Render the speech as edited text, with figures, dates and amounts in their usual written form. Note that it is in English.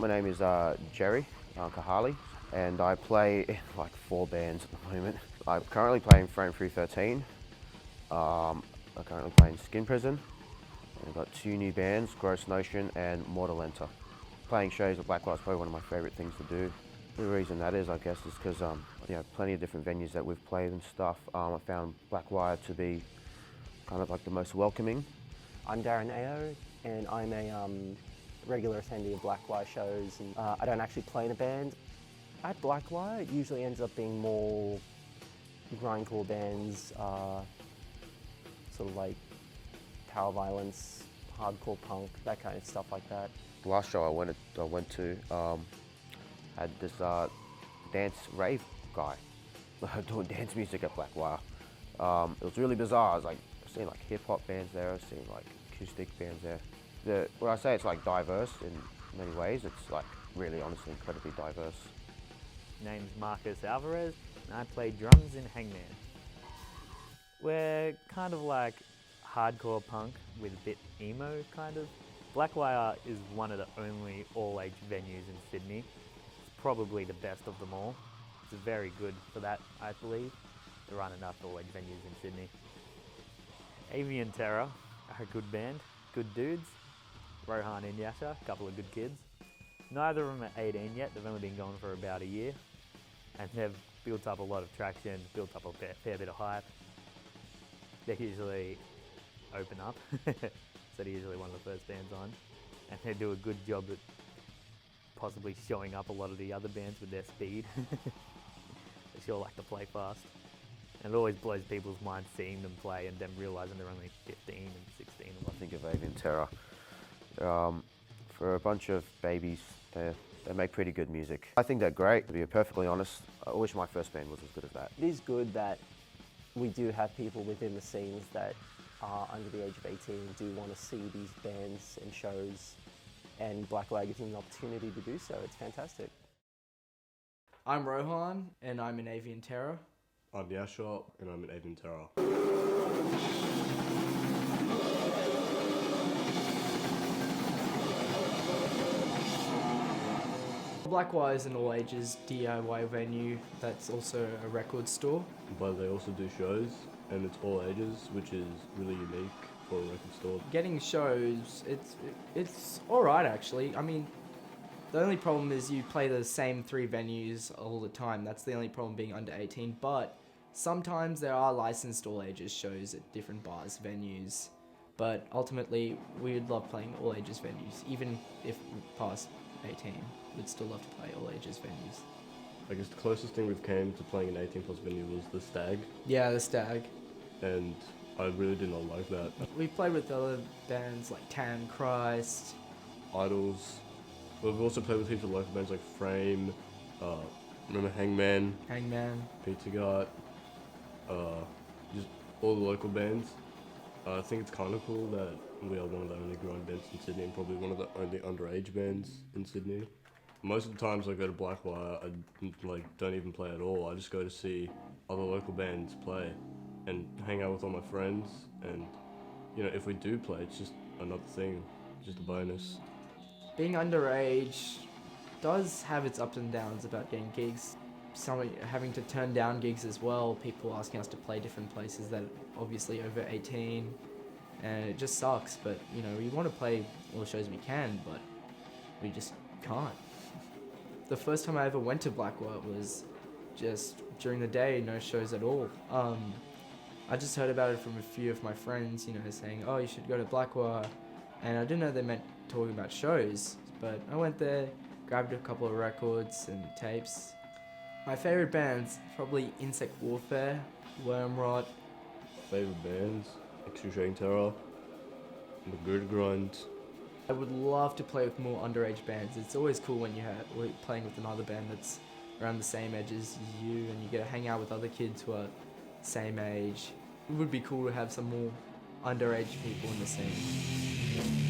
my name is Jerry Kahali, and I play in like 4 bands at the moment. I'm currently playing Frame 313. I'm currently playing Skin Prison. And I've got 2 new bands, Gross Notion and Mortalenta. Playing shows at Blackwire is probably one of my favourite things to do. The reason that is, I guess, is because plenty of different venues that we've played and stuff. I found Blackwire to be kind of like the most welcoming. I'm Darren Ao, and I'm a regular attendee of Blackwire shows. And, I don't actually play in a band. At Blackwire, it usually ends up being more grindcore bands, sort of like power violence, hardcore punk, that kind of stuff like that. The last show I went to had this dance rave guy doing dance music at Blackwire. It was really bizarre. I was like seeing like hip hop bands there, I was seeing like acoustic bands there. When I say it's like diverse in many ways, it's like really honestly incredibly diverse. Name's Marcus Alvarez, and I play drums in Hangman. We're kind of like hardcore punk with a bit emo, kind of. Blackwire is one of the only all-age venues in Sydney. It's probably the best of them all. It's very good for that, I believe. There aren't enough all-age venues in Sydney. Avian Terror are a good band, good dudes. Rohan and Yasha, a couple of good kids. Neither of them are 18 yet, they've only been going for about a year. And they've built up a lot of traction, built up a fair bit of hype. They usually open up, so they're usually one of the first bands on. And they do a good job at possibly showing up a lot of the other bands with their speed. They sure like to play fast. And it always blows people's minds seeing them play and them realising they're only 15 and 16. I think of Avian Terror. For a bunch of babies, they make pretty good music. I think they're great, to be perfectly honest. I wish my first band was as good as that. It is good that we do have people within the scenes that are under the age of 18 and do want to see these bands and shows, and Blackwire gives them an opportunity to do so. It's fantastic. I'm Rohan, and I'm in Avian Terror. I'm Yasha, and I'm in Avian Terror. Blackwire is an all-ages DIY venue that's also a record store. But they also do shows, and it's all ages, which is really unique for a record store. Getting shows, it's alright actually. I mean, the only problem is you play the same 3 venues all the time. That's the only problem being under 18, but sometimes there are licensed all-ages shows at different bars, venues. But ultimately, we'd love playing all-ages venues, even if we're past 18. We'd still love to play all-ages venues. I guess the closest thing we've came to playing an 18 plus venue was the Stag. Yeah, the Stag. And I really did not like that. We've played with other bands like Tan Christ, Idols. We've also played with heaps of local bands like Frame, remember Hangman, Pizza Gut, just all the local bands. I think it's kind of cool that we are one of the only grind bands in Sydney and probably one of the only underage bands in Sydney. Most of the times I go to Blackwire, I don't even play at all. I just go to see other local bands play and hang out with all my friends. And if we do play, it's just another thing, just a bonus. Being underage does have its ups and downs about getting gigs. Some having to turn down gigs as well, people asking us to play different places that are obviously over 18, and it just sucks. But we want to play all the shows we can, but we just can't. The first time I ever went to Blackwire was just during the day, no shows at all. I just heard about it from a few of my friends, saying, oh, you should go to Blackwire, and I didn't know they meant talking about shows, but I went there, grabbed a couple of records and tapes. My favourite bands, probably Insect Warfare, Wormrot. Favourite bands, Excruciating Terror, Magruder Grind. I would love to play with more underage bands. It's always cool when we're playing with another band that's around the same age as you, and you get to hang out with other kids who are same age. It would be cool to have some more underage people in the scene.